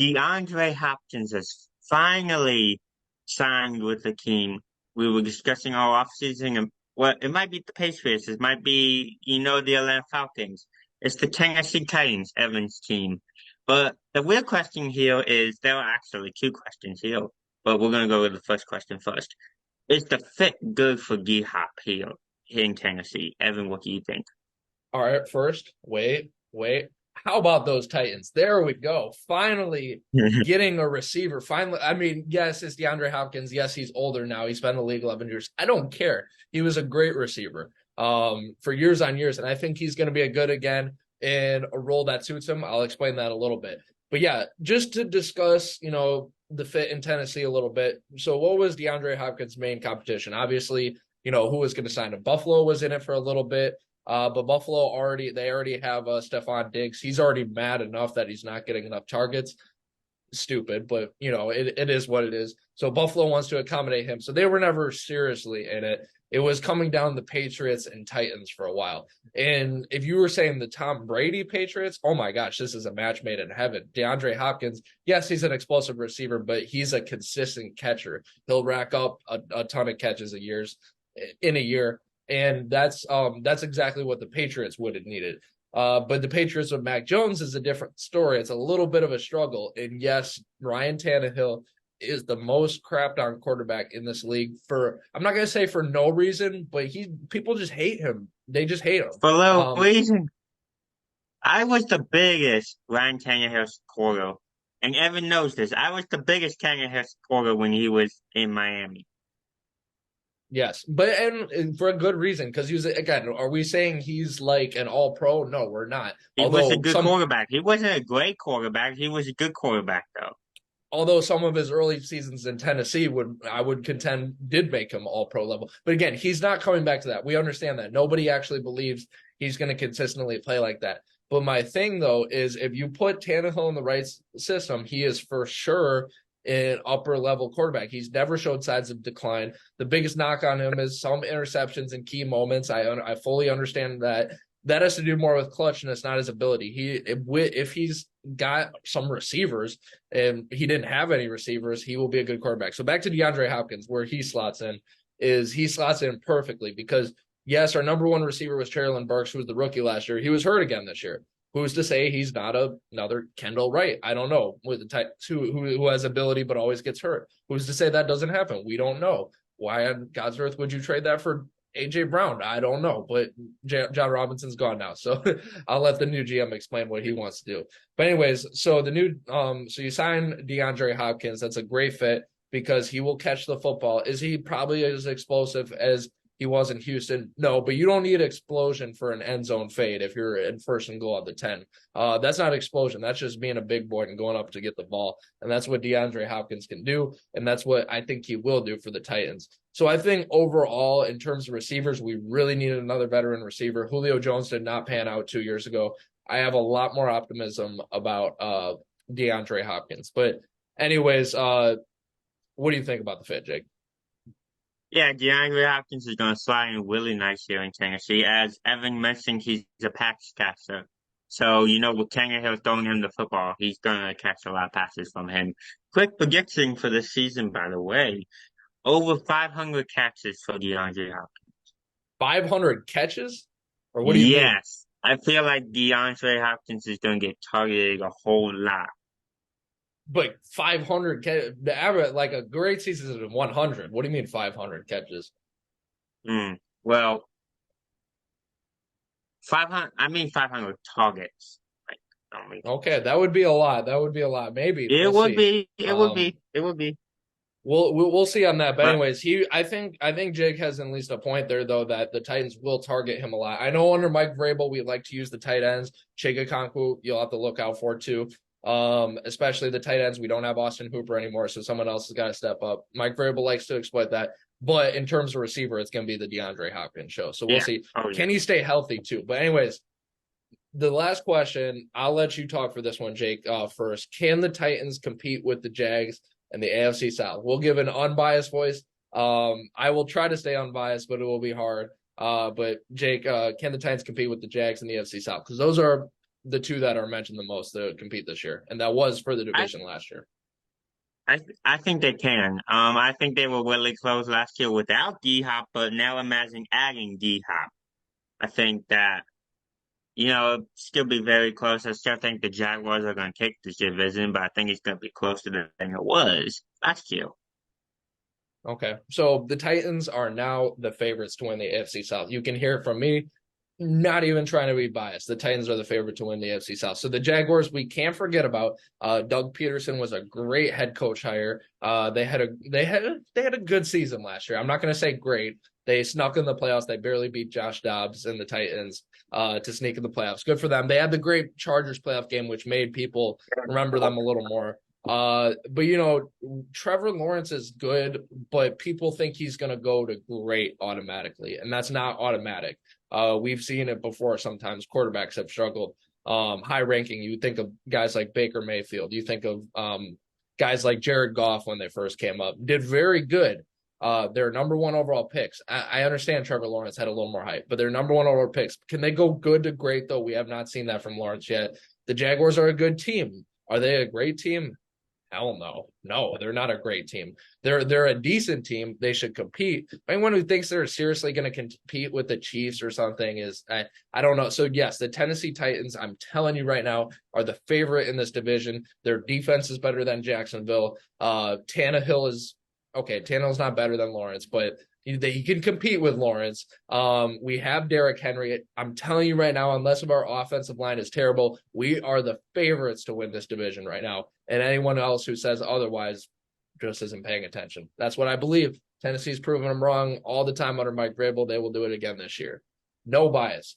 DeAndre Hopkins has finally signed with the team. We were discussing our offseason, and well, it might be the Patriots, it might be, the Atlanta Falcons. It's the Tennessee Titans, Evan's team. But the real question here is there are actually two questions here, but we're going to go with the first question first. Is the fit good for D Hop here in Tennessee? Evan, what do you think? All right, first, wait. How about those Titans? There we go. Finally getting a receiver. Finally, I mean, yes, it's DeAndre Hopkins. Yes, he's older now. He's been in the league 11 years. I don't care. He was a great receiver for years on years, and I think he's going to be a good again in a role that suits him. I'll explain that a little bit. But yeah, just to discuss, the fit in Tennessee a little bit. So what was DeAndre Hopkins' main competition? Obviously, who was going to sign him? Buffalo was in it for a little bit. But Buffalo already have Stephon Diggs. He's already mad enough that he's not getting enough targets. Stupid, but it is what it is. So Buffalo wants to accommodate him. So they were never seriously in it. It was coming down the Patriots and Titans for a while. And if you were saying the Tom Brady Patriots, oh my gosh, this is a match made in heaven. DeAndre Hopkins, yes, he's an explosive receiver, but he's a consistent catcher. He'll rack up a ton of catches in a year. And that's exactly what the Patriots would have needed. But the Patriots with Mac Jones is a different story. It's a little bit of a struggle. And yes, Ryan Tannehill is the most crapped on quarterback in this league I'm not going to say for no reason, but people just hate him. They just hate him. For no reason. I was the biggest Ryan Tannehill supporter, and Evan knows this. I was the biggest Tannehill supporter when he was in Miami. Yes, but and for a good reason, because he was, again, are we saying he's like an all-pro? No, we're not. He was a good quarterback. He wasn't a great quarterback. He was a good quarterback, though. Although some of his early seasons in Tennessee I would contend did make him all-pro level. But again, he's not coming back to that. We understand that. Nobody actually believes he's going to consistently play like that. But my thing, though, is if you put Tannehill in the right system, he is for sure an upper level quarterback. He's never showed signs of decline. The biggest knock on him is some interceptions in key moments. I fully understand that. That has to do more with clutchness, not his ability. If he's got some receivers and he didn't have any receivers, he will be a good quarterback. So back to DeAndre Hopkins, where he slots in perfectly because yes, our number one receiver was Treylon Burks, who was the rookie last year. He was hurt again this year. Who's to say he's not another Kendall Wright? I don't know. With the type who has ability but always gets hurt. Who's to say that doesn't happen? We don't know. Why on God's earth would you trade that for AJ Brown? I don't know. But John Robinson's gone now, so I'll let the new GM explain what he wants to do. But anyways, so so you sign DeAndre Hopkins. That's a great fit because he will catch the football. Is he probably as explosive as he was in Houston? No, but you don't need explosion for an end zone fade if you're in first and goal at the 10. That's not explosion. That's just being a big boy and going up to get the ball. And that's what DeAndre Hopkins can do. And that's what I think he will do for the Titans. So I think overall, in terms of receivers, we really needed another veteran receiver. Julio Jones did not pan out 2 years ago. I have a lot more optimism about DeAndre Hopkins. But anyways, what do you think about the fit, Jake? Yeah, DeAndre Hopkins is going to slide in really nice here in Tennessee. As Evan mentioned, he's a pass catcher. So, with Tannehill throwing him the football, he's going to catch a lot of passes from him. Quick prediction for the season, by the way. Over 500 catches for DeAndre Hopkins. 500 catches? Or what do you mean? Yes. I feel like DeAndre Hopkins is going to get targeted a whole lot. But 500 the average, like a great season is 100. What do you mean 500 catches? Well, 500. I mean 500 targets. Okay, that would be a lot. Maybe it would be. It would be. We'll see on that. But anyways, I think Jake has at least a point there though that the Titans will target him a lot. I know under Mike Vrabel we like to use the tight ends. Chig Okonkwo, you'll have to look out for too. Especially the tight ends. We don't have Austin Hooper anymore, so someone else has got to step up. Mike Vrabel likes to exploit that. But in terms of receiver, it's going to be the DeAndre Hopkins show. So we'll see. Oh, yeah. Can he stay healthy too? But anyways, the last question, I'll let you talk for this one, Jake, first. Can the Titans compete with the Jags and the AFC South? We'll give an unbiased voice. I will try to stay unbiased, but it will be hard. But Jake, can the Titans compete with the Jags and the AFC South? Because those are the two that are mentioned the most to compete this year, and that was for the I division last year. I think they can. I think they were really close last year without D Hop, but now imagine adding D Hop. I think that still be very close. I still think the Jaguars are going to take this division, but I think it's going to be closer than it was last year. Okay. So the Titans are now the favorites to win the AFC South. You can hear it from me, not even trying to be biased. The Titans are the favorite to win the AFC South. So the Jaguars, we can't forget about. Doug Peterson was a great head coach hire. They had a good season last year. I'm not going to say great. They snuck in the playoffs. They barely beat Josh Dobbs and the Titans to sneak in the playoffs. Good for them. They had the great Chargers playoff game, which made people remember them a little more. But Trevor Lawrence is good, but people think he's going to go to great automatically, and that's not automatic. We've seen it before. Sometimes quarterbacks have struggled. High ranking, you think of guys like Baker Mayfield. You think of guys like Jared Goff when they first came up, did very good. They're number one overall picks. I understand Trevor Lawrence had a little more hype, but they're number one overall picks. Can they go good to great, though? We have not seen that from Lawrence yet. The Jaguars are a good team. Are they a great team? Hell no. No, they're not a great team. They're a decent team. They should compete. Anyone who thinks they're seriously going to compete with the Chiefs or something is I don't know. So yes, the Tennessee Titans, I'm telling you right now, are the favorite in this division. Their defense is better than Jacksonville. Tannehill is okay. Tannehill's not better than Lawrence, but he can compete with Lawrence. We have Derrick Henry. I'm telling you right now, unless our offensive line is terrible, we are the favorites to win this division right now. And anyone else who says otherwise just isn't paying attention. That's what I believe. Tennessee's proven them wrong all the time under Mike Vrabel. They will do it again this year. No bias.